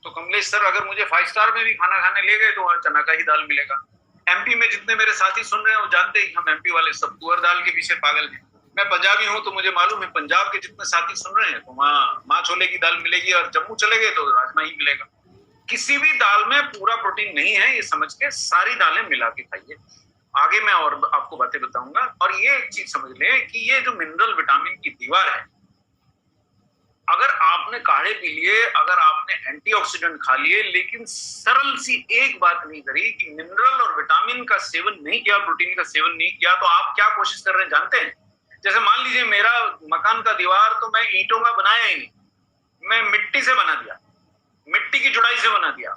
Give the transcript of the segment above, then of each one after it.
तो कमलेश सर अगर मुझे 5 स्टार में भी खाना खाने ले गए तो वहां चना का ही दाल मिलेगा। एमपी में जितने मेरे साथी सुन रहे हैं वो जानते ही हम एमपी वाले सब तुअर दाल के पीछे पागल हैं। मैं पंजाबी हूं तो मुझे मालूम है पंजाब के जितने साथी सुन रहे हैं तो वहां माँ छोले की दाल मिलेगी, और जम्मू चले गए तो राजमा ही मिलेगा। किसी भी दाल में पूरा प्रोटीन नहीं है, ये समझ के सारी दालें मिला के खाइए। आगे मैं और आपको बातें बताऊंगा। और ये एक चीज समझ लें कि ये जो मिनरल विटामिन की दीवार है, अगर आपने काढ़े पी लिए, अगर आपने एंटीऑक्सीडेंट खा लिए, लेकिन सरल सी एक बात नहीं करी कि मिनरल और विटामिन का सेवन नहीं किया, प्रोटीन का सेवन नहीं किया, तो आप क्या कोशिश कर रहे हैं जानते हैं? जैसे मान लीजिए मेरा मकान का दीवार तो मैं ईंटों का बनाया ही नहीं, मैं मिट्टी से बना दिया, मिट्टी की जुड़ाई से बना दिया,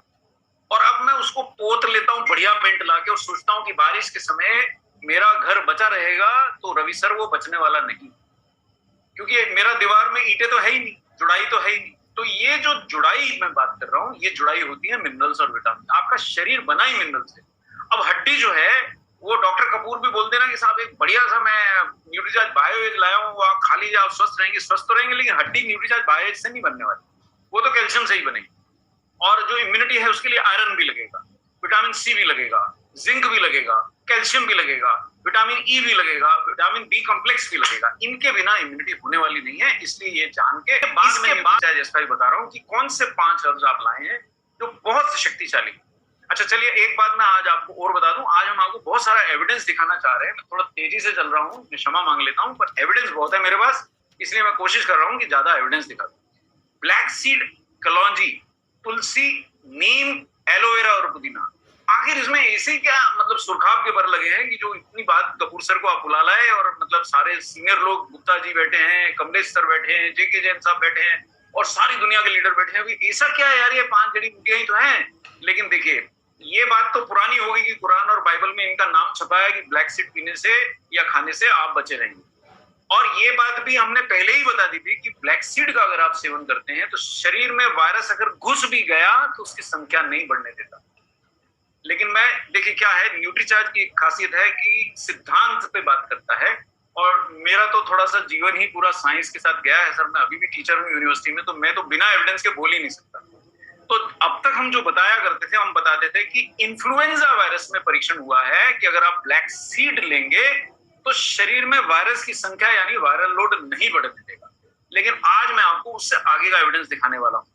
और अब मैं उसको पोत लेता हूं बढ़िया पेंट लाके, और सोचता हूं कि बारिश के समय मेरा घर बचा रहेगा, तो रवि सर वो बचने वाला नहीं, क्योंकि मेरा दीवार में ईंटें तो है ही नहीं, जुड़ाई तो है ही नहीं। तो ये जो जुड़ाई मैं बात कर रहा हूँ, ये जुड़ाई होती है मिनरल्स और विटामिन। आपका शरीर बना ही मिनरल से। अब हड्डी जो है वो डॉक्टर कपूर भी बोलते ना कि साहब एक बढ़िया सा मैं न्यूट्रीचार्ज बायो एज लाया हूँ, वो आप खा लीजिए, आप स्वस्थ रहेंगे। स्वस्थ तो रहेंगे, लेकिन हड्डी न्यूट्रीचार्ज बायो एज से नहीं बनने वाली, वो तो कैल्शियम से ही बनेगी। और जो इम्यूनिटी है उसके लिए आयरन भी लगेगा, विटामिन सी भी लगेगा, जिंक भी लगेगा, कैल्शियम भी लगेगा, विटामिन ई भी लगेगा, विटामिन बी कॉम्प्लेक्स भी लगेगा। इनके बिना इम्यूनिटी होने वाली नहीं है। इसलिए ये जान के बाद में जैसा ही बता रहा हूँ कि कौन से 5 हर्ब्स आप लाए हैं जो बहुत शक्तिशाली। अच्छा चलिए एक बात मैं आज आपको और बता दूं, आज हम आपको बहुत सारा एविडेंस दिखाना चाह रहे हैं। मैं थोड़ा तेजी से चल रहा हूँ, क्षमा मांग लेता हूँ, पर एविडेंस बहुत है मेरे पास, इसलिए मैं कोशिश कर रहा हूँ कि ज्यादा एविडेंस दिखा दूं। ब्लैक सीड, कलौंजी, तुलसी, नीम, एलोवेरा और पुदीना। आखिर इसमें ऐसे क्या मतलब सुरखाब के पर लगे हैं कि जो इतनी बात कपूर सर को आप बुला लाए, और मतलब सारे सीनियर लोग, गुप्ता जी बैठे हैं, कमलेश सर बैठे हैं, जेके जैन साहब बैठे हैं, और सारी दुनिया के लीडर बैठे हैं। ऐसा क्या है यार, ये 5 जड़ी बूटियां ही तो हैं। लेकिन देखिए ये बात तो पुरानी हो गई कि कुरान और बाइबल में इनका नाम छपा है कि ब्लैक सीड पीने से या खाने से आप बचे रहेंगे। और ये बात भी हमने पहले ही बता दी थी कि ब्लैक सीड का अगर आप सेवन करते हैं तो शरीर में वायरस अगर घुस भी गया तो उसकी संख्या नहीं बढ़ने देता। लेकिन मैं देखिए क्या है, न्यूट्रीचार्ज की खासियत है कि सिद्धांत पे बात करता है, और मेरा तो थोड़ा सा जीवन ही पूरा साइंस के साथ गया है सर। मैं अभी भी टीचर हूँ यूनिवर्सिटी में, तो मैं तो बिना एविडेंस के बोल ही नहीं सकता। तो अब तक हम जो बताया करते थे, हम बताते थे कि इन्फ्लुएंजा वायरस में परीक्षण हुआ है कि अगर आप ब्लैक सीड लेंगे तो शरीर में वायरस की संख्या यानी वायरल लोड नहीं बढ़ने देगा। लेकिन आज मैं आपको उससे आगे का एविडेंस दिखाने वाला हूँ।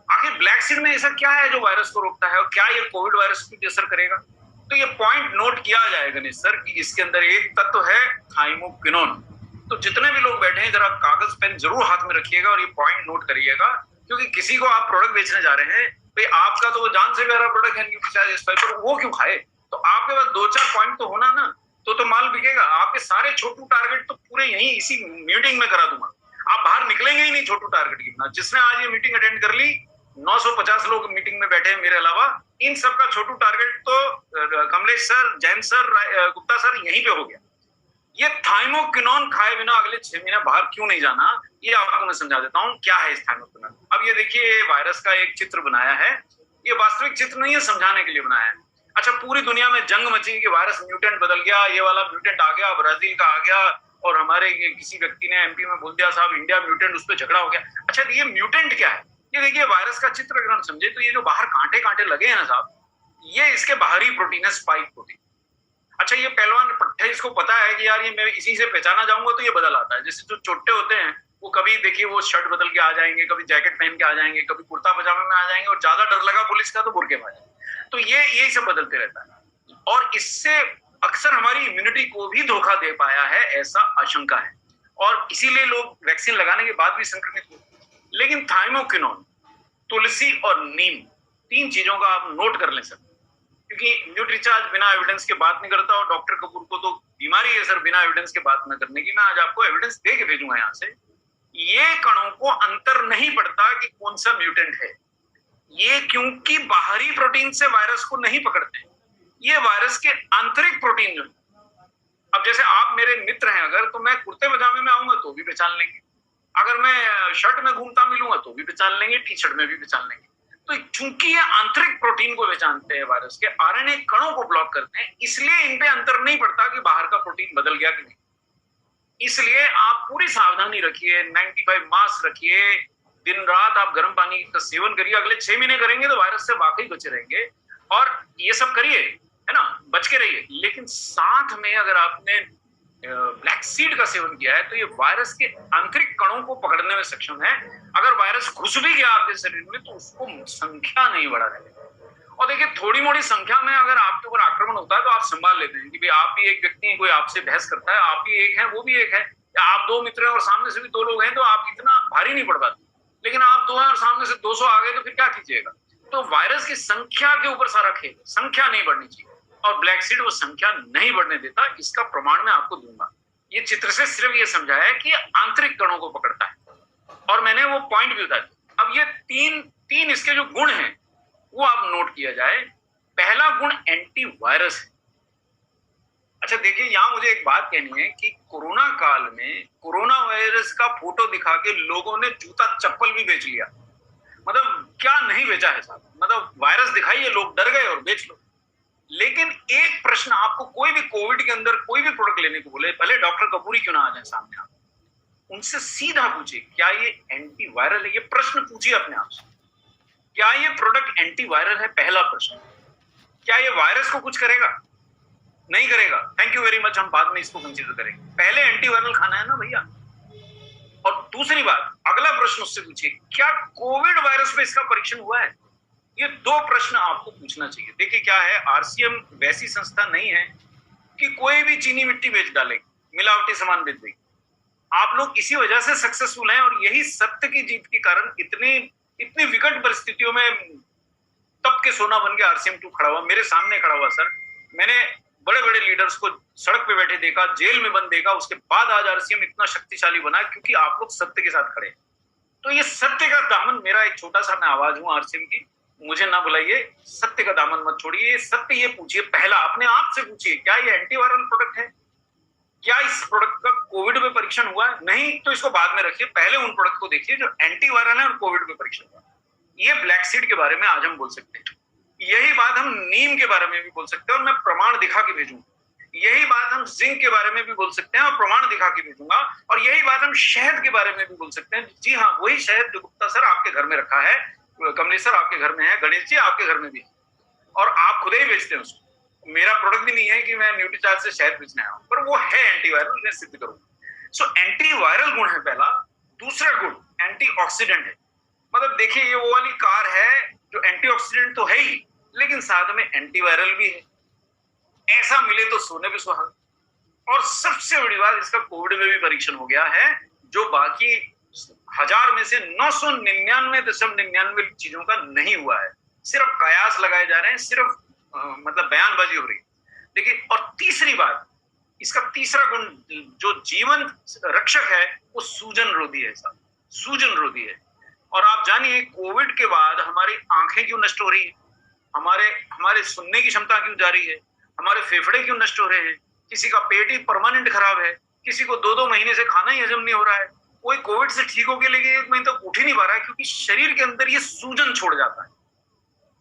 आखिर ब्लैक सीड में ऐसा क्या है जो वायरस को रोकता है, और क्या ये कोविड वायरस को भी असर करेगा? तो ये पॉइंट नोट किया जाए गणेश सर कि इसके अंदर एक तत्व है थाइमोक्विनोन। तो जितने भी लोग बैठे हैं जरा कागज पेन जरूर हाथ में रखिएगा और ये पॉइंट नोट करिएगा, क्योंकि किसी को आप प्रोडक्ट बेचने जा रहे हैं, भाई आपका तो वो जान से प्यारा प्रोडक्ट है न्यूट्रीचार्ज, पर वो क्यों खाए? तो आपके पास 2-4 पॉइंट तो होना ना, तो माल बिकेगा। आपके सारे छोटू टारगेट तो पूरे यही इसी मीटिंग में करा दूंगा। आप बाहर निकलेंगे ही नहीं छोटू टारगेट की बिना। जिसने आज ये मीटिंग अटेंड कर ली, 950 लोग मीटिंग में बैठे हैं मेरे अलावा, इन सबका छोटू टारगेट तो Kamlesh sir, Jain sir, Gupta sir यहीं पे हो गया। ये थाइमोक्विनोन खाए बिना अगले 6 महीने बाहर क्यों नहीं जाना, ये आपको मैं समझा देता हूँ क्या है इस थाइमोक्विनोन। अब ये देखिए वायरस का एक चित्र बनाया है, ये वास्तविक चित्र नहीं है, समझाने के लिए बनाया है। अच्छा पूरी दुनिया में जंग मची कि वायरस म्यूटेंट बदल गया, ये वाला म्यूटेंट आ गया, ब्राजील का आ गया, और हमारे किसी व्यक्ति ने एमपी में बोल दिया साहब इंडिया म्यूटेंट, उस पर झगड़ा हो गया। अच्छा ये म्यूटेंट क्या है? ये देखिए वायरस का चित्र अगर हम समझे तो ये जो बाहर कांटे कांटे लगे हैं ना साहब, ये इसके बाहरी प्रोटीन है, स्पाइक प्रोटीन। अच्छा ये पहलवान पट्टे, इसको पता है कि यार ये मैं इसी से पहचाना जाऊंगा तो ये बदल आता है। जैसे जो चोटे होते हैं वो कभी देखिए वो शर्ट बदल के आ जाएंगे, कभी जैकेट पहन के आ जाएंगे, कभी कुर्ता पजामे में आ जाएंगे, और ज्यादा डर लगा पुलिस का तो बुर्के में आ जाएंगे। तो ये यही सब बदलते रहता है, और इससे अक्सर हमारी इम्यूनिटी को भी धोखा दे पाया है, ऐसा आशंका है, और इसीलिए लोग वैक्सीन लगाने के बाद भी संक्रमित हुए। लेकिन थाइमोक्विनोन, तुलसी और नीम, 3 चीजों का आप नोट कर लें सर, क्योंकि न्यूट्रीचार्ज बिना एविडेंस के बात नहीं करता, और डॉक्टर कपूर को तो बीमारी है सर बिना एविडेंस के बात न करने की। मैं आज आपको एविडेंस दे के भेजूंगा यहाँ से। ये कणों को अंतर नहीं पड़ता कि कौन सा म्यूटेंट है, ये क्योंकि बाहरी प्रोटीन से वायरस को नहीं पकड़ते, ये वायरस के आंतरिक प्रोटीन जो, अब जैसे आप मेरे मित्र हैं अगर, तो मैं कुर्ते पजामे में आऊंगा तो भी पहचान लेंगे, अगर मैं शर्ट में घूमता मिलूंगा तो भी पहचान लेंगे, टी शर्ट में भी पहचान लेंगे। तो चूंकि ये आंतरिक प्रोटीन को पहचानते हैं, वायरस के आरएनए कणों को ब्लॉक करते हैं, इसलिए इन पे अंतर नहीं पड़ता कि बाहर का प्रोटीन बदल गया कि नहीं। इसलिए आप पूरी सावधानी रखिए, 95 मास्क रखिए, दिन रात आप गर्म पानी का सेवन करिए, अगले 6 महीने करेंगे तो वायरस से वाकई बचे रहेंगे। और ये सब करिए, है ना, बच के रहिए। लेकिन साथ में अगर आपने ब्लैक सीड का सेवन किया है तो ये वायरस के आंतरिक कणों को पकड़ने में सक्षम है। अगर वायरस घुस भी गया आपके शरीर में तो उसको संख्या नहीं बढ़ा रहे। और देखिए, थोड़ी मोड़ी संख्या में अगर आपके ऊपर आक्रमण होता है तो आप संभाल लेते हैं कि भाई आप भी एक व्यक्ति हैं, कोई आपसे बहस करता है, आप भी एक है, वो भी एक है, या आप 2 मित्र हैं और सामने से भी 2 लोग हैं, तो आप इतना भारी नहीं पड़ पाते। लेकिन आप 2 हैं और सामने से 200 आ गए तो फिर क्या कीजिएगा? तो वायरस की संख्या के ऊपर सारा खेल, संख्या नहीं बढ़नी चाहिए, और ब्लैक सीड वो संख्या नहीं बढ़ने देता। इसका प्रमाण मैं आपको दूंगा। ये चित्र से सिर्फ ये समझाया है कि आंतरिक कणों को पकड़ता है, और मैंने वो पॉइंट भी बता दिया। अब ये तीन इसके जो गुण हैं वो आप नोट किया जाए। पहला गुण एंटीवायरस है। अच्छा देखिए, यहां मुझे एक बात कहनी है कि कोरोना काल में कोरोना वायरस का फोटो दिखा के लोगों ने जूता चप्पल भी बेच लिया। मतलब क्या नहीं बेचा है साहब, मतलब वायरस दिखाइए, लोग डर गए और बेच लो। लेकिन एक प्रश्न, आपको कोई भी कोविड के अंदर कोई भी प्रोडक्ट लेने को बोले, भले डॉक्टर कपूरी क्यों ना आ जाए सामने, आप उनसे सीधा पूछिए क्या ये एंटीवायरल है। ये प्रश्न पूछिए अपने आप से, क्या ये प्रोडक्ट एंटीवायरल है? पहला प्रश्न। क्या ये वायरस को कुछ करेगा? नहीं करेगा। थैंक यू वेरी मच, हम बाद में इसको कंसीडर करेंगे। पहले एंटीवायरल खाना है ना भैया। और दूसरी बात, अगला प्रश्न उससे पूछिए, क्या कोविड वायरस पे इसका परीक्षण हुआ है? ये 2 प्रश्न आपको पूछना चाहिए। देखिए क्या है, आरसीएम वैसी संस्था नहीं है कि कोई भी चीनी मिट्टी बेच डालेगी, मिलावटी सामान बेच देगी। आप लोग इसी वजह से सक्सेसफुल हैं, और यही सत्य की जीत के कारण इतनी विकट परिस्थितियों में तब के सोना बन के आरसीएम 2 खड़ा हुआ, मेरे सामने खड़ा हुआ। सर, मैंने बड़े बड़े लीडर्स को सड़क पे बैठे देखा, जेल में बंद देखा, उसके बाद आज आरसीएम इतना शक्तिशाली बना क्योंकि आप लोग सत्य के साथ खड़े। तो ये सत्य का दामन, मेरा एक छोटा सा मैं आवाज हूं आरसीएम की, मुझे ना बुलाइए, सत्य का दामन मत छोड़िए। सत्य ये पूछिए, पहला अपने आप से पूछिए, क्या ये एंटीवायरल प्रोडक्ट है? क्या इस प्रोडक्ट का कोविड में परीक्षण हुआ है? नहीं तो इसको बाद में रखिए, पहले उन प्रोडक्ट को देखिए जो एंटीवायरल है और कोविड में परीक्षण हुआ। ये ब्लैक सीड के बारे में आज हम बोल सकते हैं। यही बात हम नीम के बारे में भी बोल सकते हैं, और मैं प्रमाण दिखा के भेजूंगा। यही बात हम जिंक के बारे में भी बोल सकते हैं और प्रमाण दिखा के भेजूंगा। और यही बात हम शहद के बारे में भी बोल सकते हैं। जी हाँ, वही शहद जो गुप्ता सर आपके घर में रखा है, कमलेश सर आपके घर में है, गणेश जी आपके घर में भी है, और आप खुद ही बेचते हैं उसको। मेरा प्रोडक्ट भी नहीं है कि मैं न्यूट्रीचार्ज से शहद बेचने आया हूं, पर वो है एंटीवायरल, मैं सिद्ध करूंगा। सो एंटीवायरल गुण है पहला। दूसरा गुण एंटीऑक्सीडेंट है। मतलब देखिए, ये वो वाली कार है जो एंटीऑक्सीडेंट तो है ही, लेकिन साथ में एंटीवायरल भी है। ऐसा मिले तो सोने पे सुहागा। और सबसे बड़ी बात, इसका कोविड में भी परीक्षण हो गया है, जो बाकी 1000 में से 999.99 चीजों का नहीं हुआ है। सिर्फ कयास लगाए जा रहे हैं, सिर्फ मतलब बयानबाजी हो रही है। देखिए, और तीसरी बात, इसका तीसरा गुण जो जीवन रक्षक है, वो सूजन रोधी है साहब, सूजन रोधी है। और आप जानिए, कोविड के बाद हमारी आंखें क्यों नष्ट हो रही है, हमारे सुनने की क्षमता क्यों जा रही है, हमारे फेफड़े क्यों नष्ट हो रहे हैं, किसी का पेट ही परमानेंट खराब है, किसी को 2-2 महीने से खाना ही हजम नहीं हो रहा है, कोई कोविड से ठीक होके लेके 1 महीने तक उठ ही नहीं पा रहा है, क्योंकि शरीर के अंदर ये सूजन छोड़ जाता है।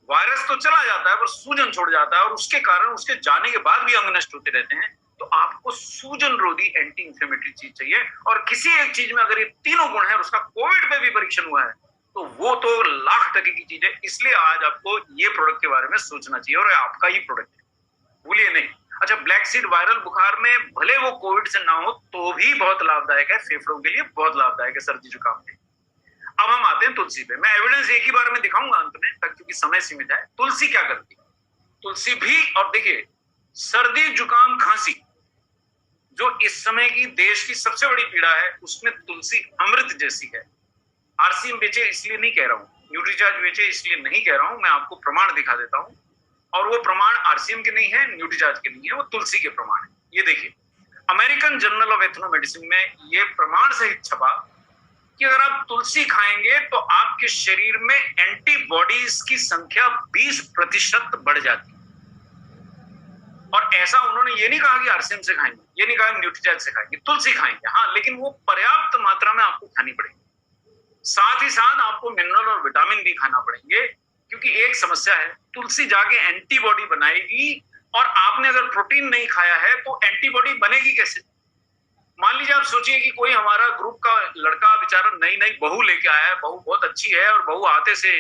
वायरस तो चला जाता है पर सूजन छोड़ जाता है, और उसके कारण उसके जाने के बाद भी अंग नष्ट होते रहते हैं। तो आपको सूजन रोधी एंटी इंफ्लेमेटरी चीज चाहिए, और किसी एक चीज में अगर ये तीनों गुण है और उसका कोविड में भी परीक्षण हुआ है, तो वो तो 1,00,000% की चीज है। इसलिए आज आपको ये प्रोडक्ट के बारे में सोचना चाहिए, और आपका ही प्रोडक्ट है, भूलिए नहीं। अच्छा, ब्लैक सीड वायरल बुखार में भले वो कोविड से ना हो तो भी बहुत लाभदायक है, फेफड़ों के लिए बहुत लाभदायक है, सर्दी जुकाम में। अब हम आते हैं तुलसी पे। मैं एविडेंस एक ही बार में दिखाऊंगा अंत में, तक क्योंकि समय सीमित है। तुलसी क्या करती है? तुलसी भी, और देखिए, सर्दी जुकाम खांसी जो इस समय की देश की सबसे बड़ी पीड़ा है, उसमें तुलसी अमृत जैसी है। आरसीएम बेचे इसलिए नहीं कह रहा हूं, न्यूट्रीचार्ज बेचे इसलिए नहीं कह रहा हूं, मैं आपको प्रमाण दिखा देता हूं। और वो प्रमाण आरसीएम के नहीं है, न्यूट्रीचार्ज के नहीं है, वो तुलसी के प्रमाण है। ये देखिए, अमेरिकन जर्नल ऑफ एथनोमेडिसिन में ये प्रमाण सहित छपा कि अगर आप तुलसी खाएंगे तो आपके शरीर में एंटीबॉडीज की संख्या 20% बढ़ जाती है। और ऐसा उन्होंने ये नहीं कहा कि आरसीएम से खाएंगे, ये नहीं कहा न्यूट्रीचार्ज से खाएंगे, तुलसी खाएंगे, हाँ, लेकिन वो पर्याप्त मात्रा में आपको खानी पड़ेगी। साथ ही साथ आपको मिनरल और विटामिन भी खाना पड़ेंगे, क्योंकि एक समस्या है, तुलसी जाके एंटीबॉडी बनाएगी, और आपने अगर प्रोटीन नहीं खाया है तो एंटीबॉडी बनेगी कैसे? मान लीजिए आप सोचिए कि कोई हमारा ग्रुप का लड़का बेचारा नई नई बहू लेके आया है, बहू बहुत अच्छी है और बहू आते से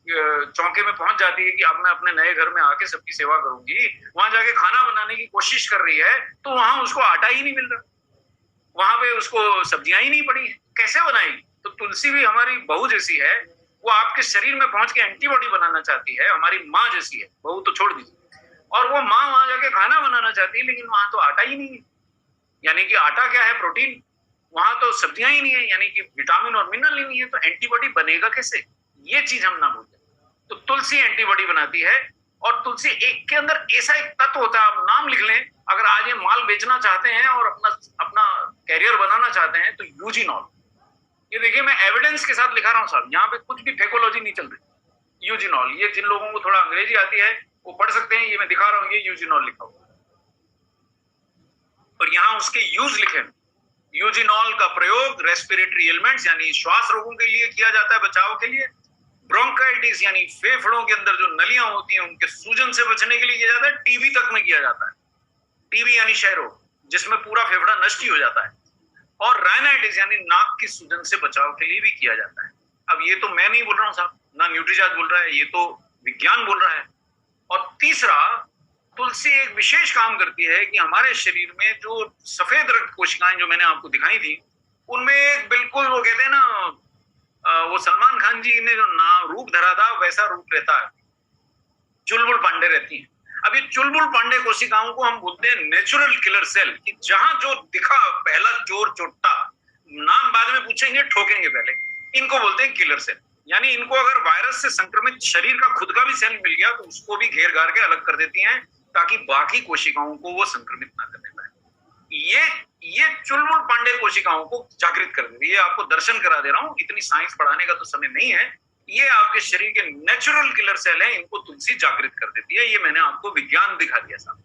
चौंके में पहुंच जाती है कि अब मैं अपने नए घर में आके सबकी सेवा करूंगी, वहां जाके खाना बनाने की कोशिश कर रही है तो वहां उसको आटा ही नहीं मिल रहा, वहां पे उसको सब्जियां ही नहीं पड़ी है, कैसे बनाएगी? तो तुलसी भी हमारी बहू जैसी है, वो आपके शरीर में पहुंच के एंटीबॉडी बनाना चाहती है, हमारी माँ जैसी है, बहू तो छोड़ दीजिए। और वो माँ वहां जाके खाना बनाना चाहती है लेकिन वहां तो आटा ही नहीं है, यानी कि आटा क्या है? प्रोटीन। वहां तो सब्जियां ही नहीं है, यानी कि विटामिन और मिनरल ही नहीं है, तो एंटीबॉडी बनेगा कैसे? ये चीज हम ना भूलें। तो तुलसी एंटीबॉडी बनाती है, और तुलसी एक के अंदर ऐसा एक तत्व होता है, आप नाम लिख लें, अगर आज ये माल बेचना चाहते हैं और अपना अपना कैरियर बनाना चाहते हैं तो यूजीनॉल। ये देखिए मैं एविडेंस के साथ लिखा रहा हूँ साहब, यहाँ पे कुछ भी फेकोलॉजी नहीं चल रही। यूजीनॉल, ये जिन लोगों को थोड़ा अंग्रेजी आती है वो पढ़ सकते हैं, ये मैं दिखा रहा हूँ, ये यूजीनॉल लिखा हुआ है और यहाँ उसके यूज लिखे हैं। यूजीनॉल का प्रयोग रेस्पिरेटरी एलिमेंट्स यानी श्वास रोगों के लिए किया जाता है, बचाव के लिए। ब्रोंकाइटिस यानी फेफड़ों के अंदर जो नलियां होती हैं उनके सूजन से बचने के लिए किया जाता है। टीबी तक में किया जाता है, टीबी यानी क्षय रोग जिसमें पूरा फेफड़ा नष्ट ही हो जाता है। और राइनाइटिस यानी नाक की सूजन से बचाव के लिए भी किया जाता है। अब ये तो मैं नहीं बोल रहा हूँ साहब, ना न्यूट्रीचार्ज बोल रहा है, ये तो विज्ञान बोल रहा है। और तीसरा, तुलसी एक विशेष काम करती है कि हमारे शरीर में जो सफेद रक्त कोशिकाएं जो मैंने आपको दिखाई थी, उनमें एक बिल्कुल वो कहते हैं ना, वो सलमान खान जी ने जो नाम रूप धरा था वैसा रूप रहता है, चुलबुल पांडे रहती हैं। अब ये चुलबुल पांडे कोशिकाओं को हम बोलते हैं नेचुरल किलर सेल, कि जहां जो दिखा पहला चोर चोट्टा, नाम बाद में पूछेंगे, ठोकेंगे पहले, इनको बोलते हैं किलर सेल। यानी इनको अगर वायरस से संक्रमित शरीर का खुद का भी सेल मिल गया तो उसको भी घेर घार के अलग कर देती हैं ताकि बाकी कोशिकाओं को वो संक्रमित ना करने पाए। ये चुलबुल पांडे कोशिकाओं को जागृत कर देती है। ये आपको दर्शन करा दे रहा हूं, इतनी साइंस पढ़ाने का तो समय नहीं है। ये आपके शरीर के नेचुरल किलर सेल हैं, इनको तुलसी जागृत कर देती है। ये मैंने आपको विज्ञान दिखा दिया साहब,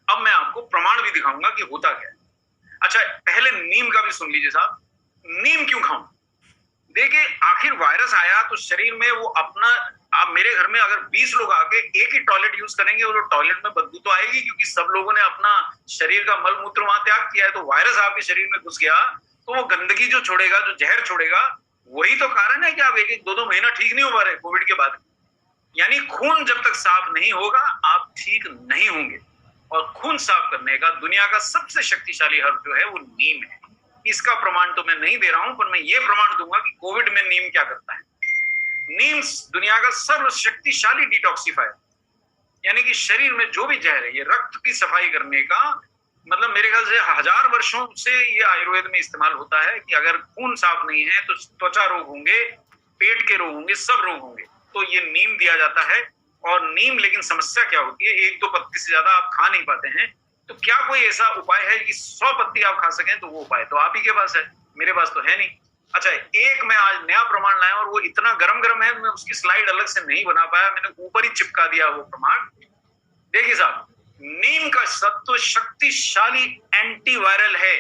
अब मैं आपको प्रमाण भी दिखाऊंगा कि होता क्या है। अच्छा, पहले नीम का भी सुन लीजिए साहब। नीम क्यों खाऊं? देखिए, आखिर वायरस आया तो शरीर में वो अपना, आप मेरे घर में अगर 20 लोग आके एक ही टॉयलेट यूज करेंगे और टॉयलेट में बदबू तो आएगी, क्योंकि सब लोगों ने अपना शरीर का मल मूत्र वहां त्याग किया है। तो वायरस आपके शरीर में घुस गया तो वो गंदगी जो छोड़ेगा, जो जहर छोड़ेगा, वही तो कारण है कि आप एक एक दो दो महीना ठीक नहीं हो पा रहे कोविड के बाद। यानी खून जब तक साफ नहीं होगा आप ठीक नहीं होंगे। और खून साफ करने का दुनिया का सबसे शक्तिशाली हर्ब जो है वो नीम है। इसका प्रमाण तो मैं नहीं दे रहा हूं, पर मैं ये प्रमाण दूंगा कि कोविड में नीम क्या करता है। नीम दुनिया का सर्वशक्तिशाली डिटॉक्सिफायर, यानी कि शरीर में जो भी जहर है, ये रक्त की सफाई करने का, मतलब मेरे ख्याल से 1000 वर्षों से ये आयुर्वेद में इस्तेमाल होता है कि अगर खून साफ नहीं है तो त्वचा रोग होंगे, पेट के रोग होंगे, सब रोग होंगे, तो ये नीम दिया जाता है। और नीम, लेकिन समस्या क्या होती है, एक दो पत्ती से ज्यादा आप खा नहीं पाते हैं। तो क्या कोई ऐसा उपाय है कि 100 पत्ती आप खा सकें? तो वो उपाय तो आप ही के पास है, मेरे पास तो है नहीं। अच्छा, एक मैं आज नया प्रमाण लाया और वो इतना गरम गरम है, मैं उसकी स्लाइड अलग से नहीं बना पाया, मैंने ऊपर ही चिपका दिया वो प्रमाण। देखिए साहब, नीम का सत्व शक्तिशाली एंटीवायरल है।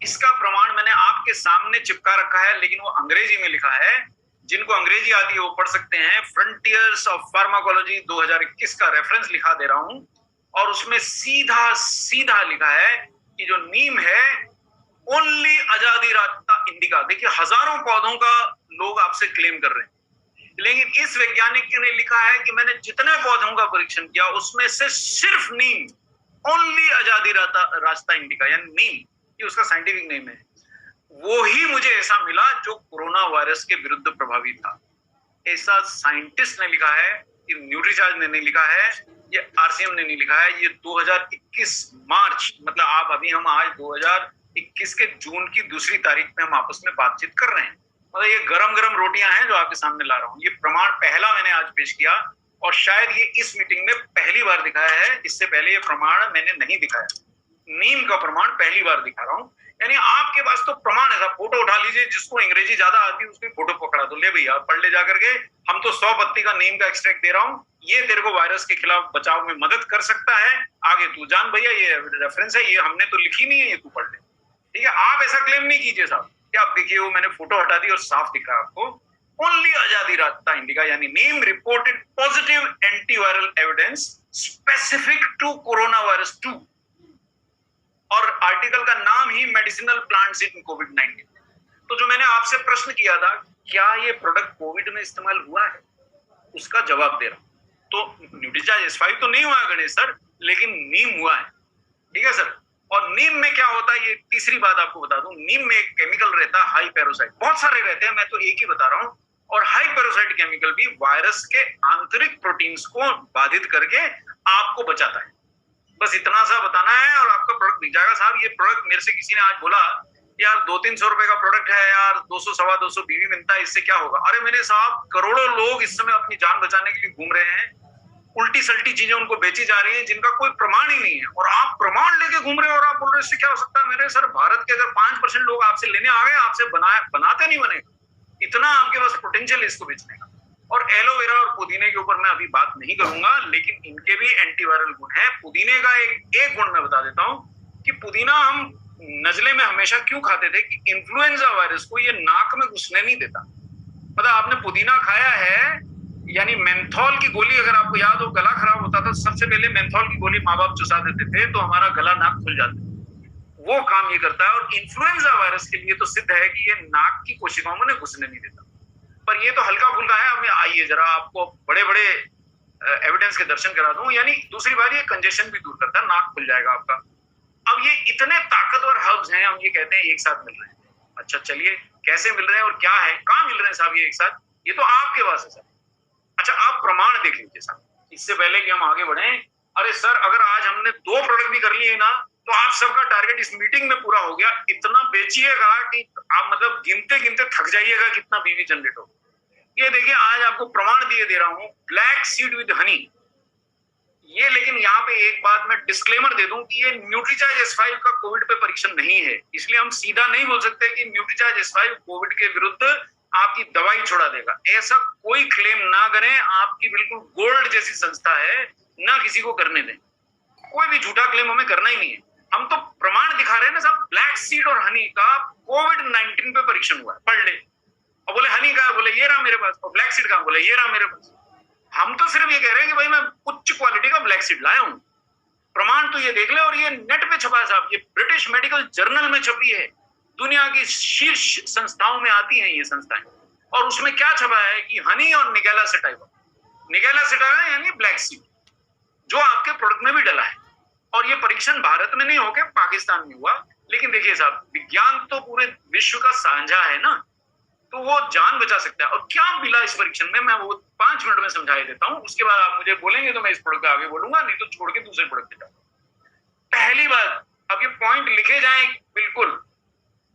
इसका प्रमाण मैंने आपके सामने चिपका रखा है, लेकिन वो अंग्रेजी में लिखा है। जिनको अंग्रेजी आती है वो पढ़ सकते हैं। फ्रंटियर्स ऑफ फार्माकोलॉजी 2021 का रेफरेंस लिखा दे रहा हूं, और उसमें सीधा सीधा लिखा है कि जो नीम है ओनली अजादिराता इंडिका। देखिए, हजारों पौधों का लोग आपसे क्लेम कर रहे हैं, लेकिन इस वैज्ञानिक ने लिखा है कि मैंने जितने पौधों का परीक्षण किया उसमें से सिर्फ नीम, ओनली अजादिराता इंडिका, यानी नीम, ये उसका साइंटिफिक नेम है, वो ही मुझे ऐसा मिला जो कोरोना वायरस के विरुद्ध प्रभावी था। ऐसा साइंटिस्ट ने लिखा है, ये न्यूट्रीचार्ज ने नहीं लिखा है, ये आरसीएम ने नहीं लिखा है। ये 2021 मार्च, मतलब आप अभी, हम आज 2021 के जून की 2 तारीख पे हम आपस में बातचीत कर रहे हैं। मतलब ये गरम गरम रोटियां हैं जो आपके सामने ला रहा हूं। ये प्रमाण पहला मैंने आज पेश किया, और शायद ये इस मीटिंग में पहली बार दिखाया है। इससे पहले ये प्रमाण मैंने नहीं दिखाया। नीम का प्रमाण पहली बार दिखा रहा हूं। यानी आपके पास तो प्रमाण है, फोटो उठा लीजिए, जिसको अंग्रेजी ज्यादा आती है उसकी फोटो पकड़ा दो, ले भैया पढ़ ले जाकर के, हम तो 100 पत्ती का नीम का एक्सट्रैक्ट दे रहा हूं, ये तेरे को वायरस के खिलाफ बचाव में मदद कर सकता है, आगे तू जान भैया, ये रेफरेंस है, ये हमने तो लिखी नहीं है, ये तू पढ़ ले। ठीक है, आप ऐसा क्लेम नहीं कीजिए साहब। क्या आप देखिए, वो मैंने फोटो हटा दी और साफ दिख रहा है आपको, ओनली अजादिराता इंडिका, यानी neem reported positive antiviral evidence specific to corona virus 2। और आर्टिकल का नाम ही मेडिसिनल प्लांट्स इन कोविड-19। तो जो मैंने आपसे प्रश्न किया था, क्या ये प्रोडक्ट कोविड में इस्तेमाल हुआ है, उसका जवाब दे रहा हूं। तो न्यूट्रीचार्ज S5 तो नहीं हुआ है गणेश सर, लेकिन नीम हुआ है, ठीक है सर। और नीम में क्या होता है, ये तीसरी बात आपको बता दूं, नीम में एक केमिकल रहता है हाई पेरोसाइट, बहुत सारे रहते हैं, मैं तो एक ही बता रहा हूं। और हाई पेरोसाइट केमिकल भी वायरस के आंतरिक प्रोटीन्स को बाधित करके आपको बचाता है। बस इतना सा बताना है और आपका प्रोडक्ट बिक जाएगा। साहब ये प्रोडक्ट मेरे से किसी ने आज बोला यार 200-300 रुपए का प्रोडक्ट है यार, 200 सवा 200 बीवी मिलता है, इससे क्या होगा। अरे मेरे साहब, करोड़ों लोग इस समय अपनी जान बचाने के लिए घूम रहे हैं, उल्टी सल्टी चीजें उनको बेची जा रही हैं जिनका कोई प्रमाण ही नहीं है, और आप प्रमाण लेके घूम रहे हो और आप बोल रहे हो इससे क्या हो सकता है। मेरे सर, भारत के अगर 5% लोग आपसे लेने आ गए, आपसे बनाते नहीं बनेगा, इतना आपके पास पोटेंशियल है इसको बेचने का। और एलोवेरा और पुदीने के ऊपर मैं अभी बात नहीं करूंगा, लेकिन इनके भी एंटीवायरल गुण है। पुदीने का एक गुण मैं बता देता हूं कि पुदीना हम नजले में हमेशा क्यों खाते थे कि इन्फ्लुएंजा वायरस को ये नाक में घुसने नहीं देता। मतलब आपने पुदीना खाया है, यानी मेंथॉल की गोली, अगर आपको याद हो गला खराब होता था, सबसे पहले मेंथॉल की गोली माँ बाप चुसा देते थे तो हमारा गला नाक खुल जाता, वो काम ये करता है। और इन्फ्लुएंजा वायरस के लिए तो सिद्ध है कि ये नाक की कोशिकाओं में घुसने नहीं देता। पर ये तो हल्का फुल्का है। अब आइए जरा आपको बड़े बड़े एविडेंस के दर्शन करा दूं। यानी दूसरी बात, ये कंजेशन भी दूर करता है, नाक खुल जाएगा आपका। अब ये इतने ताकतवर हर्ब्स हैं, हम ये कहते हैं एक साथ मिल रहे हैं। अच्छा चलिए, कैसे मिल रहे हैं और क्या है, कहाँ मिल रहे हैं साहब ये एक साथ, ये तो आपके पास है सर। अच्छा, आप प्रमाण देख लीजिए साहब, इससे पहले कि हम आगे बढ़े। अरे सर, अगर आज हमने 2 प्रोडक्ट भी कर लिए ना, तो आप सबका टारगेट इस मीटिंग में पूरा हो गया। इतना बेचिएगा कि आप मतलब गिनते गिनते थक जाइएगा कितना बीवी जनरेट हो। ये देखिए, आज आपको प्रमाण दिए दे रहा हूं, ब्लैक सीड विद हनी। ये, लेकिन यहाँ पे एक बात मैं डिस्क्लेमर दे दूं कि ये न्यूट्रीचार्ज S5 का कोविड पे परीक्षण नहीं है, इसलिए हम सीधा नहीं बोल सकते कि न्यूट्रीचार्ज S5 कोविड के विरुद्ध आपकी दवाई छोड़ा देगा। ऐसा कोई क्लेम ना करें, आपकी बिल्कुल गोल्ड जैसी संस्था है, ना किसी को करने दें। कोई भी झूठा क्लेम हमें करना ही नहीं है। हम तो प्रमाण दिखा रहे हैं ना साहब। ब्लैक सीड और हनी का कोविड-19 पे परीक्षण हुआ है, पढ़ ले। और बोले हनी का, बोले ये रहा मेरे पास, और ब्लैक सीड का, बोले ये रहा मेरे पास। हम तो सिर्फ ये कह रहे हैं कि भाई मैं उच्च क्वालिटी का ब्लैक सीड लाया हूं, प्रमाण तो ये देख ले। और ये नेट पे छपा है साहब, ये ब्रिटिश मेडिकल जर्नल में छपी है, दुनिया की शीर्ष संस्थाओं में आती हैं ये संस्थाएं। और उसमें क्या छपा है कि हनी और निगेला सेटाइवा यानी ब्लैक सीड, जो आपके प्रोडक्ट में भी डला है। और ये परीक्षण भारत में नहीं होके पाकिस्तान में हुआ। लेकिन देखिए साहब, विज्ञान तो पूरे विश्व का साझा है ना, तो वो जान बचा सकता है। और क्या मिला इस परीक्षण में, मैं वो 5 मिनट में समझा देता हूं। उसके बाद आप मुझे बोलेंगे तो मैं इस प्रोडक्ट पे आगे बोलूंगा, नहीं तो छोड़ के दूसरे प्रोडक्ट पे जाऊंगा। पहली बात, अब ये पॉइंट लिखे जाएं बिल्कुल,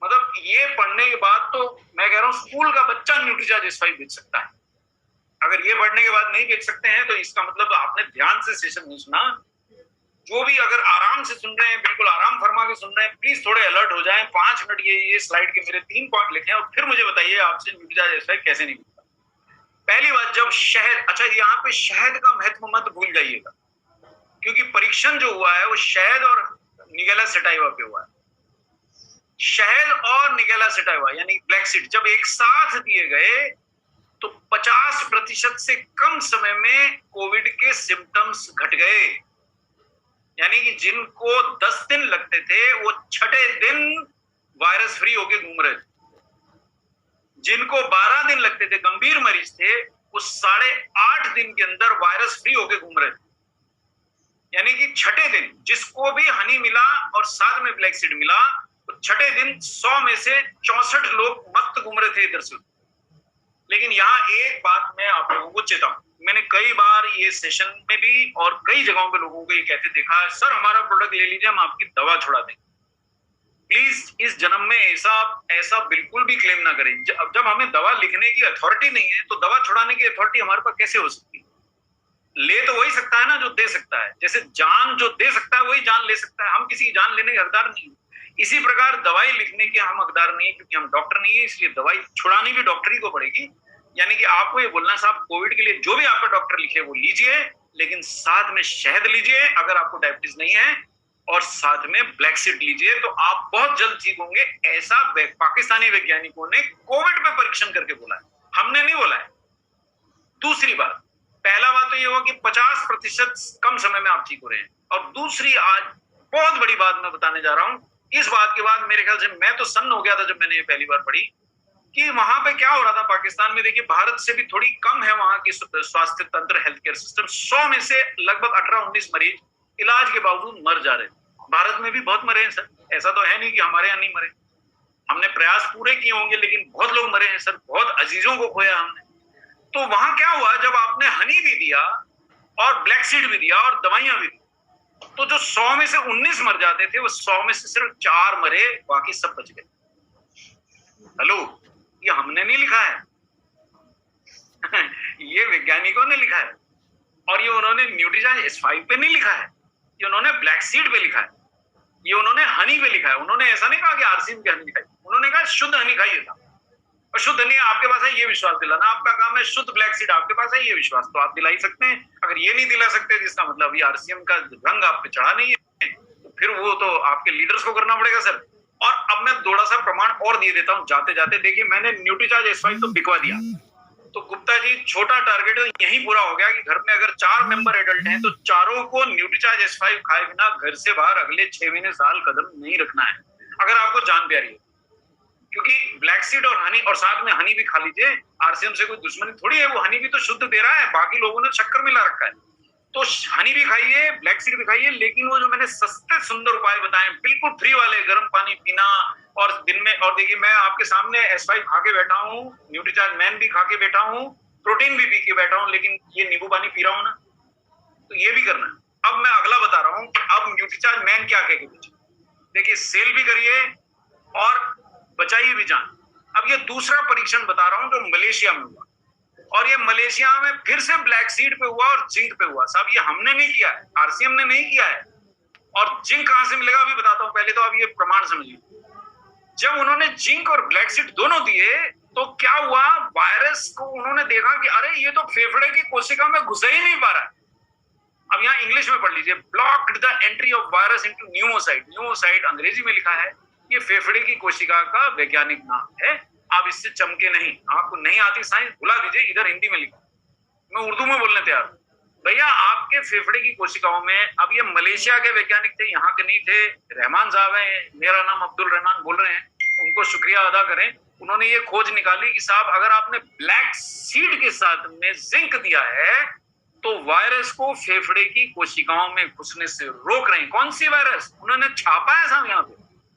मतलब ये पढ़ने के बाद तो मैं कह रहा हूं स्कूल का बच्चा न्यूट्रीचार्ज S5 बेच सकता है। अगर ये पढ़ने के बाद नहीं बेच सकते हैं तो इसका मतलब आपने ध्यान से सेशन नहीं सुना। जो भी अगर आराम से सुन रहे हैं, बिल्कुल आराम फरमा के सुन रहे हैं, प्लीज थोड़े अलर्ट हो जाएं। 5 मिनट ये स्लाइड के मेरे 3 पॉइंट लिखे हैं और फिर मुझे बताइए आपसे न्यूट्रीचार्ज S5 कैसे नहीं मिलता। पहली बात, जब शहद, अच्छा यहाँ पे शहद का महत्व मत भूल जाइएगा, क्योंकि परीक्षण जो हुआ है वो शहद और निगेला सेटाइवा पे हुआ है। शहद और निगेला सेटाइवा यानी ब्लैक सीड जब एक साथ दिए गए तो 50% से कम समय में कोविड के सिम्टम्स घट गए। यानी कि जिनको 10 दिन लगते थे वो 6ठे दिन वायरस फ्री होके घूम रहे थे। जिनको 12 दिन लगते थे, गंभीर मरीज थे, वो 8.5 दिन के अंदर वायरस फ्री होके घूम रहे थे। यानी कि 6ठे दिन जिसको भी हनी मिला और साथ में ब्लैक सीड मिला, तो 6ठे दिन 100 में से 64 लोग मस्त घूम रहे थे इधर से। लेकिन यहाँ एक बात मैं आप लोगों को चेताऊं, मैंने कई बार ये सेशन में भी और कई जगहों पे लोगों को ये कहते देखा है, सर हमारा प्रोडक्ट ले लीजिए, हम आपकी दवा छुड़ा देंगे। प्लीज इस जन्म में ऐसा बिल्कुल भी क्लेम ना करें। जब हमें दवा लिखने की अथॉरिटी नहीं है तो दवा छुड़ाने की अथॉरिटी हमारे पास कैसे हो सकती है। ले तो वही सकता है ना जो दे सकता है। जैसे जान जो दे सकता है वही जान ले सकता है, हम किसी की जान लेने के हकदार नहीं। इसी प्रकार दवाई लिखने के हम हकदार नहीं है, क्योंकि हम डॉक्टर नहीं है, इसलिए दवाई छुड़ानी भी डॉक्टर ही को पड़ेगी। यानी कि आपको ये बोलना साहब, कोविड के लिए जो भी आपका डॉक्टर लिखे वो लीजिए, लेकिन साथ में शहद लीजिए अगर आपको डायबिटीज नहीं है, और साथ में ब्लैक सीड लीजिए, तो आप बहुत जल्द ठीक होंगे। ऐसा पाकिस्तानी वैज्ञानिकों ने कोविड पे परीक्षण करके बोला है, हमने नहीं बोला है। दूसरी बात, पहला बात तो ये हुआ कि 50% कम समय में आप ठीक हो रहे हैं। और दूसरी, आज बहुत बड़ी बात मैं बताने जा रहा हूँ। इस बात के बाद मेरे ख्याल से मैं तो सन्न हो गया था जब मैंने ये पहली बार पढ़ी कि वहां पे क्या हो रहा था पाकिस्तान में। देखिए, भारत से भी थोड़ी कम है वहां की स्वास्थ्य तंत्र, हेल्थ केयर सिस्टम। 100 में से लगभग 18-19 मरीज इलाज के बावजूद मर जा रहे हैं। भारत में भी बहुत मरे हैं सर, ऐसा तो है नहीं कि हमारे यहाँ नहीं मरे। हमने प्रयास पूरे किए होंगे लेकिन बहुत लोग मरे हैं सर, बहुत अजीजों को खोया हमने। तो वहां क्या हुआ, जब आपने हनी भी दिया और ब्लैक सीड भी दिया और दवाइयां भी दी, तो जो 100 में से 19 मर जाते थे वो 100 में से सिर्फ 4 मरे, बाकी सब बच गए। हेलो, ये हमने नहीं लिखा है ये वैज्ञानिकों ने लिखा है। और ये उन्होंने न्यूट्रीचार्ज S5 पे नहीं लिखा है, ये उन्होंने ब्लैक सीड पे लिखा है, ये उन्होंने हनी पे लिखा है। उन्होंने ऐसा नहीं कहा कि आरसीएम की हनी खाई, उन्होंने कहा शुद्ध हनी खाइए था। और शुद्ध हनी आपके पास है ये विश्वास दिलाना, आपका काम है। शुद्ध ब्लैक सीड आपके पास है ये विश्वास, तो आप दिला ही सकते हैं। अगर ये नहीं दिला सकते जिसका मतलब ये आरसीएम का रंग आप पे चढ़ा नहीं है, तो फिर वो तो आपके लीडर्स को करना पड़ेगा सर। और अब मैं थोड़ा सा प्रमाण और दिए देता हूं जाते जाते। देखिए, मैंने न्यूट्रीचार्ज S5 तो बिकवा दिया, तो गुप्ता जी छोटा टारगेट तो यही पूरा हो गया कि घर में अगर 4 मेंबर एडल्ट हैं तो चारों को न्यूट्रीचार्ज S5 खाए बिना घर से बाहर अगले 6 महीने साल कदम नहीं रखना है, अगर आपको जान प्यारी है। क्योंकि ब्लैक सीड और हनी, और साथ में हनी भी खा लीजिए, आरसीएम से कोई दुश्मनी थोड़ी है, वो हनी भी तो शुद्ध दे रहा है, बाकी लोगों ने शक्कर मिला रखा है। तो हनी भी खाइए, ब्लैक सीड भी खाइए, लेकिन वो जो मैंने सस्ते सुंदर उपाय बताए, बिल्कुल फ्री वाले, गर्म पानी पीना और दिन में, और देखिए मैं आपके सामने S5 खा के बैठा हूँ, न्यूट्रीचार्ज मैन भी खा के बैठा हूँ, प्रोटीन भी पी के बैठा हूँ, लेकिन ये नींबू पानी पी रहा हूँ ना, तो ये भी करना है। अब मैं अगला बता रहा हूँ कि अब न्यूट्रीचार्ज मैन क्या कह के बेचे। देखिए, सेल भी करिए और बचाइए भी जान। अब ये दूसरा परीक्षण बता रहा हूं जो मलेशिया में हुआ, और ये मलेशिया में फिर से ब्लैक सीड पे हुआ और जिंक पे हुआ। साहब, ये हमने नहीं किया है, आरसीएम ने नहीं किया है। और जिंक कहां से मिलेगा अभी बताता हूं, पहले तो आप ये प्रमाण समझिए। जब उन्होंने जिंक और ब्लैक सीड दोनों दिए तो क्या हुआ, वायरस को उन्होंने देखा कि अरे ये तो फेफड़े की कोशिका में घुस ही नहीं पा रहा है। अब यहाँ इंग्लिश में पढ़ लीजिए, blocked the entry of virus into pneumocyte. Pneumocyte अंग्रेजी में लिखा है, ये फेफड़े की कोशिका का वैज्ञानिक नाम है। आप इससे चमके नहीं, आपको नहीं आती साइंस भुला दीजिए, इधर हिंदी में लिखा, मैं उर्दू में बोलने तैयार हूं। भैया, आपके फेफड़े की कोशिकाओं में, अब ये मलेशिया के वैज्ञानिक थे, यहाँ के नहीं थे, रहमान साहब हैं, मेरा नाम अब्दुल रहमान बोल रहे हैं, उनको शुक्रिया अदा करें। उन्होंने ये खोज निकाली कि साहब अगर आपने ब्लैक सीड के साथ में जिंक दिया है तो वायरस को फेफड़े की कोशिकाओं में घुसने से रोक रहे हैं। कौन सी वायरस उन्होंने छापा है साहब यहाँ पे,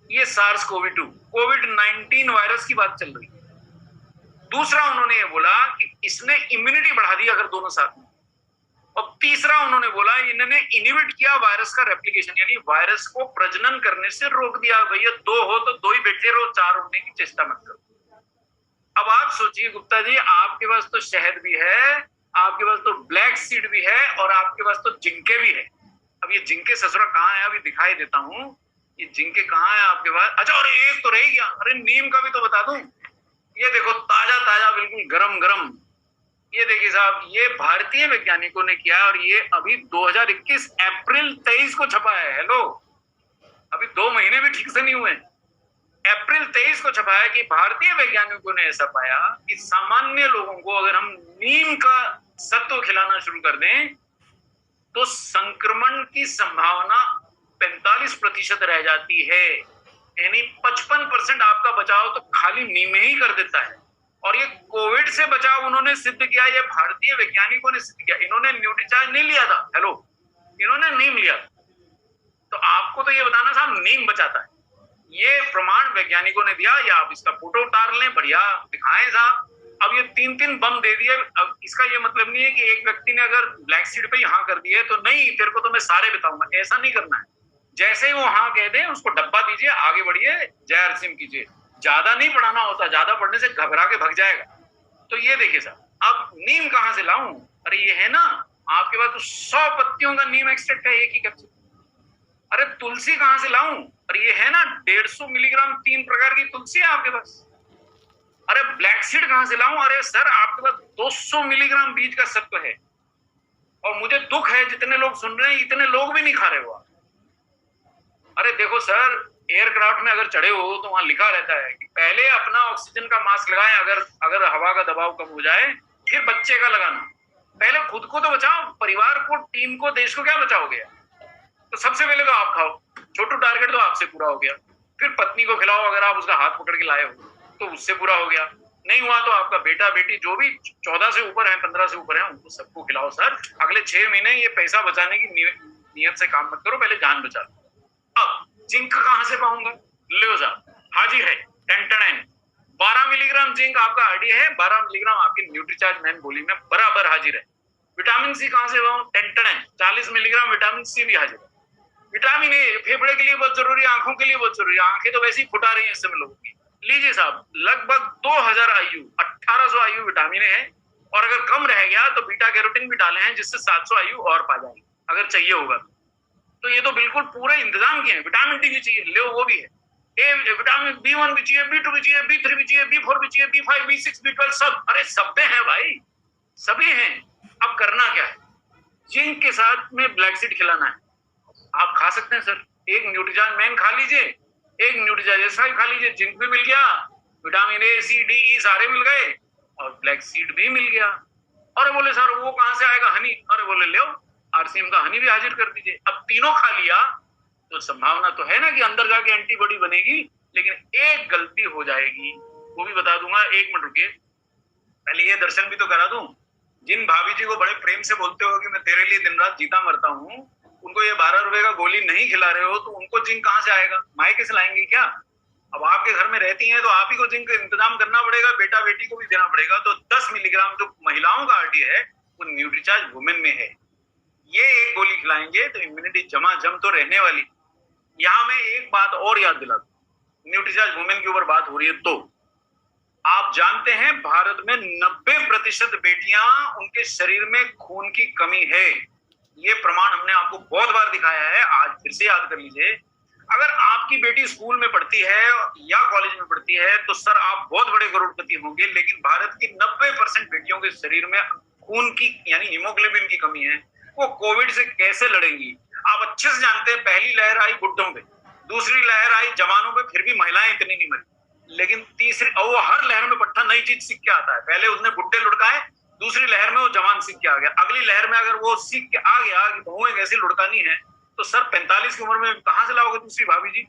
ये SARS-CoV-2 कोविड-19 वायरस की बात चल रही है। दूसरा उन्होंने ये बोला कि इसने इम्यूनिटी बढ़ा दी अगर दोनों साथ में। और तीसरा उन्होंने बोला इन्होंने इनहिबिट किया वायरस का रेप्लिकेशन, यानी वायरस को प्रजनन करने से रोक दिया। भैया, 2 हो तो 2 ही बैठे रहो, 4 होने की चेष्टा मत करो। अब आप सोचिए गुप्ता जी, आपके पास तो शहद भी है, आपके पास तो ब्लैक सीड भी है, और आपके पास तो जिंके भी है। अब ये जिंके ससुरा कहाँ है, अभी दिखाई देता हूँ, ये जिंके कहाँ है आपके पास। अच्छा, और एक तो रह गया, अरे नीम का भी तो बता दूं। ये देखो, ताजा ताजा, बिल्कुल गरम गरम। ये देखिए साहब, ये भारतीय वैज्ञानिकों ने किया, और ये अभी 2021 अप्रैल 23 को छपा है। हेलो, अभी 2 महीने भी ठीक से नहीं हुए। अप्रैल 23 को छपा है कि भारतीय वैज्ञानिकों ने ऐसा पाया कि सामान्य लोगों को अगर हम नीम का सत्व खिलाना शुरू कर दें तो संक्रमण की संभावना 45% रह जाती है, यानी 55% आपका बचाव तो खाली नीम ही कर देता है। और ये कोविड से बचाव उन्होंने सिद्ध किया, ये भारतीय वैज्ञानिकों ने सिद्ध किया। इन्होंने न्यूट्रीचार्ज नहीं लिया था, हेलो, इन्होंने नीम लिया था। तो आपको तो ये बताना साहब नीम बचाता है, ये प्रमाण वैज्ञानिकों ने दिया। या आप इसका फोटो उतार लें, बढ़िया दिखाएं साहब। अब ये 3-3 बम दे दिए। अब इसका ये मतलब नहीं है कि एक व्यक्ति ने अगर ब्लैक सीड पे यहाँ कर दिए तो नहीं, तेरे को तो मैं सारे बताऊंगा, ऐसा नहीं करना है। जैसे ही वो हाँ कह दे उसको डब्बा दीजिए, आगे बढ़िए, जय हरसिम कीजिए। ज्यादा नहीं पढ़ाना होता, ज्यादा पढ़ने से घबरा के भग जाएगा। तो ये देखिए साहब, अब नीम कहाँ से लाऊं? अरे ये है ना आपके पास तो 100 पत्तियों का नीम एक्सट्रैक्ट है एक ही कैप्सूल। अरे तुलसी कहाँ से लाऊं? अरे ये है ना 150 मिलीग्राम 3 प्रकार की तुलसी है आपके पास। अरे ब्लैक सीड कहाँ से लाऊं? अरे सर आपके पास 200 मिलीग्राम बीज का सत्व है। और मुझे दुख है, जितने लोग सुन रहे हैं इतने लोग भी नहीं खा रहे हो। अरे देखो सर, एयरक्राफ्ट में अगर चढ़े हो तो वहां लिखा रहता है कि पहले अपना ऑक्सीजन का मास्क लगाएं, अगर हवा का दबाव कम हो जाए, फिर बच्चे का लगाना। पहले खुद को तो बचाओ, परिवार को, टीम को, देश को क्या बचाओगे? तो सबसे पहले तो आप खाओ। छोटू टारगेट तो आपसे पूरा हो गया। फिर पत्नी को खिलाओ, अगर आप उसका हाथ पकड़ के लाए हो तो उससे पूरा हो गया। नहीं हुआ तो आपका बेटा बेटी जो भी 14 से ऊपर है, 15 से ऊपर है, उनको सबको खिलाओ। सर अगले 6 महीने ये पैसा बचाने की नियत से काम मत करो, पहले जान बचा लो। अब जिंक कहां से पाऊंगा? ले जा, हाजिर है, 12 मिलीग्राम जिंक आपका आरडी है, 12 मिलीग्राम आपकी न्यूट्रीचार्ज मैन गोली में बराबर हाजिर है। विटामिन सी कहां से पाऊं? 40 मिलीग्राम विटामिन सी भी हाजिर है। विटामिन ए फेफड़े के लिए बहुत जरूरी है, आंखों के लिए बहुत जरूरी है, आंखें तो वैसे ही फुटा रही है इस समय लोगों की। लीजिए साहब, लगभग 2000 आयु, 1800 आयु विटामिन है। और अगर कम रह गया तो बीटा कैरोटीन भी डाले हैं, जिससे 700 आयु और पा जाएंगे अगर चाहिए होगा तो। ये तो बिल्कुल पूरे इंतजाम किए हैं। विटामिन डी भी चाहिए, ले वो भी है। विटामिन B1 भी चाहिए, B2 भी चाहिए, B3 भी चाहिए, B4 भी चाहिए, B5, B6, B12 सब, अरे सब पे है भाई, सभी हैं। अब करना क्या है? जिंक के साथ में ब्लैक सीड खिलाना है। आप खा सकते हैं सर, एक न्यूट्रीचार्ज मैन खा लीजिए, एक न्यूट्रीचार्ज S5 खा लीजिए, जिंक भी मिल गया, vitamin A C D E सारे मिल गए और ब्लैक सीड भी मिल गया। अरे बोले सर वो कहां से आएगा? हनी। अरे बोले ले RCM का हनी भी हाजिर कर दीजिए। अब तीनों खा लिया तो संभावना तो है ना कि अंदर जाके एंटीबॉडी बनेगी, लेकिन एक गलती हो जाएगी, वो भी बता दूंगा। 1 मिनट रुकिए, पहले ये दर्शन भी तो करा दूं। जिन भाभी जी को बड़े प्रेम से बोलते हो कि मैं तेरे लिए दिन रात जीता मरता हूँ, उनको ये 12 रुपए का गोली नहीं खिला रहे हो तो उनको जिंक कहां से आएगा? मायके से लाएंगी क्या? अब आपके घर में रहती हैं तो आप ही को जिंक इंतजाम करना पड़ेगा, बेटा बेटी को भी देना पड़ेगा। तो 10 मिलीग्राम जो महिलाओं का आरडी है वो न्यूट्रीचार्ज वुमेन में है। ये एक गोली खिलाएंगे तो इम्यूनिटी जम तो रहने वाली। यहाँ मैं एक बात और याद दिला दूं, न्यूट्रीचार्ज वुमेन के ऊपर बात हो रही है तो आप जानते हैं भारत में 90% बेटियां उनके शरीर में खून की कमी है। ये प्रमाण हमने आपको बहुत बार दिखाया है, आज फिर से याद कर लीजिए। अगर आपकी बेटी स्कूल में पढ़ती है या कॉलेज में पढ़ती है तो सर आप बहुत बड़े करोड़पति होंगे, लेकिन भारत की 90% बेटियों के शरीर में खून की यानी हीमोग्लोबिन की कमी है। वो कोविड से कैसे लड़ेंगी? आप अच्छे से जानते हैं, पहली लहर आई बुड्ढों पे, दूसरी लहर आई जवानों पे, फिर भी महिलाएं इतनी नहीं मरी, लेकिन तीसरी, और वो हर लहर में पट्टा नई चीज सीख के आता है। पहले उसने बुड्ढे लुढ़काए, दूसरी लहर में वो जवान सीख के आ गया, अगली लहर में अगर वो सीख के आ गया कि बहुएं कैसी लुढ़कानी है तो सर 45 की उम्र में कहां से लाओगे दूसरी भाभी जी?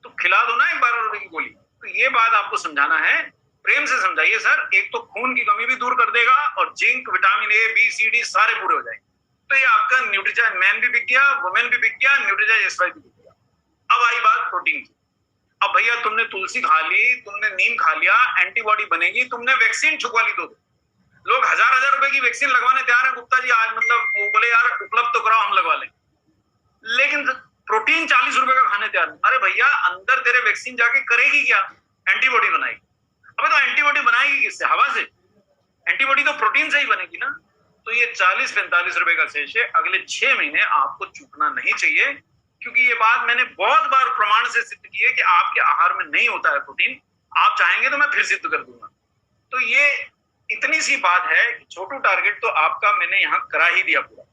तो खिला दो ना एक 12 रुपए की गोली। तो ये बात आपको समझाना है, प्रेम से समझाइए सर। एक तो खून की कमी भी दूर कर देगा और zinc, vitamin A, B, C, D सारे पूरे हो जाएंगे। तो ये आपका न्यूट्रीचार्ज मैन भी बिक गया, वुमेन भी बिक गया, न्यूट्रीचार्ज S5 भी बिक गया। अब आई बात प्रोटीन की। अब भैया तुमने तुलसी खा ली, तुमने नीम खा लिया, एंटीबॉडी बनेगी, तुमने वैक्सीन छुपवा ली। तो लोग हजार रुपए की वैक्सीन लगवाने तैयार है गुप्ता जी आज, मतलब वो बोले यार उपलब्ध तो कराओ हम लगवा लेंगे, लेकिन प्रोटीन 40 रुपए का खाने तैयार। अरे भैया अंदर तेरे वैक्सीन जाके करेगी क्या? एंटीबॉडी बनाएगी। अबे तो एंटीबॉडी बनाएगी किससे? हवा से? एंटीबॉडी तो प्रोटीन से ही बनेगी ना। तो ये 40-45 रुपए का सेशे अगले 6 महीने आपको चूकना नहीं चाहिए, क्योंकि ये बात मैंने बहुत बार प्रमाण से सिद्ध की है कि आपके आहार में नहीं होता है प्रोटीन। आप चाहेंगे तो मैं फिर सिद्ध कर दूंगा। तो ये इतनी सी बात है कि छोटू टारगेट तो आपका मैंने यहाँ करा ही दिया पूरा।